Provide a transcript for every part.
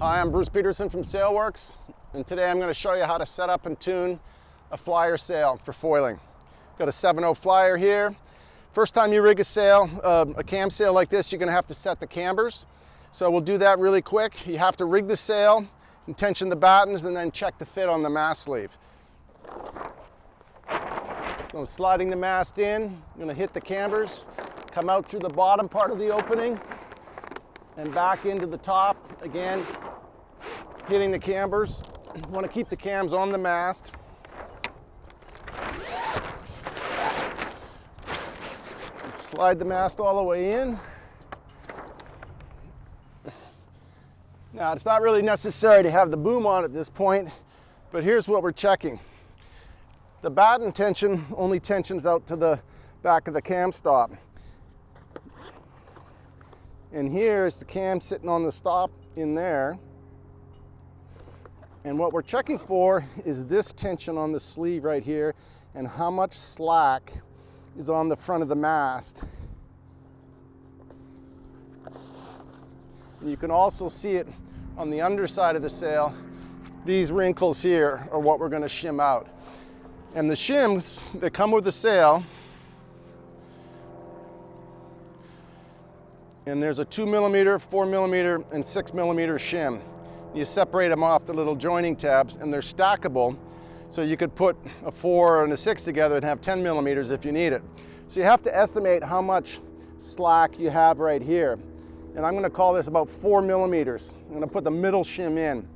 Hi, I'm Bruce Peterson from SailWorks, and today I'm going to show you how to set up and tune a flyer sail for foiling. Got a 7.0 flyer here. First time you rig a sail, a cam sail like this, you're going to have to set the cambers. So we'll do that really quick. You have to rig the sail, and tension the battens, and then check the fit on the mast sleeve. So sliding the mast in, I'm going to hit the cambers, come out through the bottom part of the opening, and back into the top again, hitting the cambers. You want to keep the cams on the mast. Slide the mast all the way in. Now, it's not really necessary to have the boom on at this point, but here's what we're checking. The batten tension only tensions out to the back of the cam stop. And here's the cam sitting on the stop in there. And what we're checking for is this tension on the sleeve right here and how much slack is on the front of the mast. And you can also see it on the underside of the sail. These wrinkles here are what we're going to shim out. And the shims that come with the sail, and there's a 2mm, 4mm, and 6mm shim. You separate them off the little joining tabs, and they're stackable, so you could put a 4 and a 6 together and have 10mm if you need it. So you have to estimate how much slack you have right here. And I'm going to call this about 4mm. I'm going to put the middle shim in.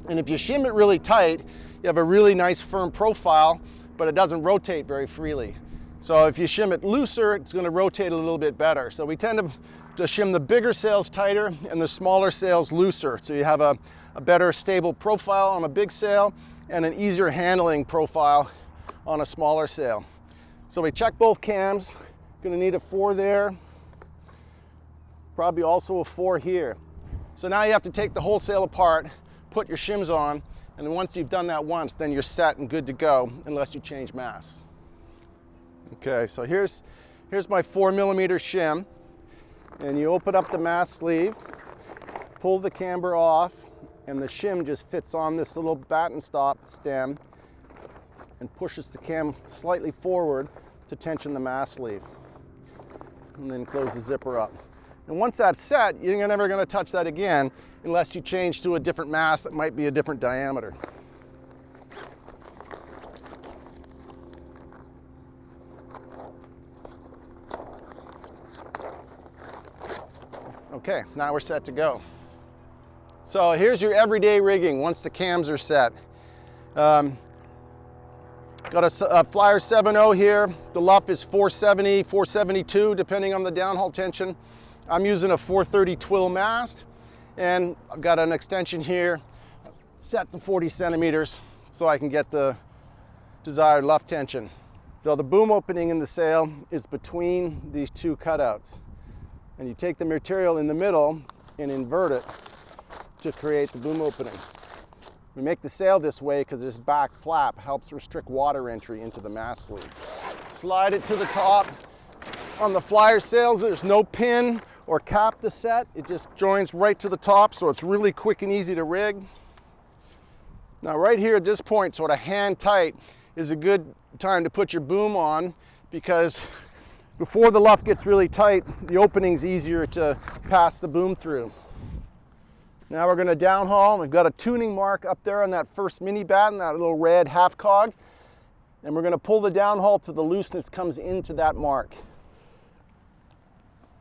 And if you shim it really tight, you have a really nice firm profile, but it doesn't rotate very freely. So if you shim it looser, it's going to rotate a little bit better. So we tend to shim the bigger sails tighter and the smaller sails looser. So you have a better stable profile on a big sail and an easier handling profile on a smaller sail. So we check both cams. Going to need a 4 there. Probably also a 4 here. So now you have to take the whole sail apart, put your shims on, and then once you've done that once, then you're set and good to go unless you change masts. Okay, so here's my 4mm shim, and you open up the mast sleeve, pull the camber off, and the shim just fits on this little batten stop stem and pushes the cam slightly forward to tension the mast sleeve, and then close the zipper up. And once that's set, you're never going to touch that again unless you change to a different mast that might be a different diameter. Okay, now we're set to go. So here's your everyday rigging once the cams are set. Got a Flyer 7.0 here. The luff is 470, 472, depending on the downhaul tension. I'm using a 430 twill mast, and I've got an extension here set to 40 centimeters so I can get the desired luff tension. So the boom opening in the sail is between these two cutouts. And you take the material in the middle and invert it to create the boom opening. We make the sail this way because this back flap helps restrict water entry into the mast sleeve. Slide it to the top. On the Flyer sails, there's no pin or cap to set. It just joins right to the top, so it's really quick and easy to rig. Now right here at this point, sort of hand tight, is a good time to put your boom on, because before the luff gets really tight, the opening's easier to pass the boom through. Now we're going to downhaul. We've got a tuning mark up there on that first mini batten, that little red half cog. And we're going to pull the downhaul till the looseness comes into that mark.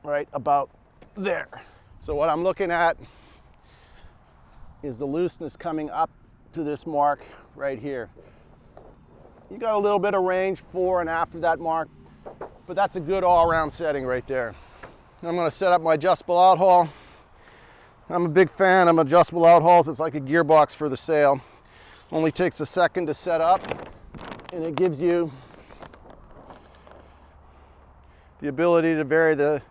Right about there. So what I'm looking at is the looseness coming up to this mark right here. You got a little bit of range before and after that mark, but that's a good all-around setting right there. I'm going to set up my adjustable outhaul. I'm a big fan of adjustable outhauls. It's like a gearbox for the sail. Only takes a second to set up, and it gives you the ability to vary the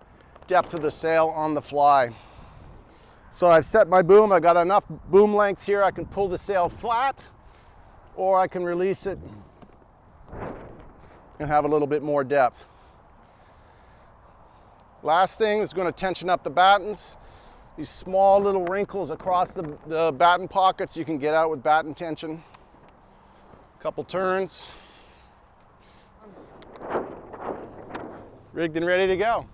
depth of the sail on the fly. So I've set my boom. I've got enough boom length here. I can pull the sail flat, or I can release it and have a little bit more depth. Last thing is going to tension up the battens. These small little wrinkles across the batten pockets you can get out with batten tension. Couple turns. Rigged and ready to go.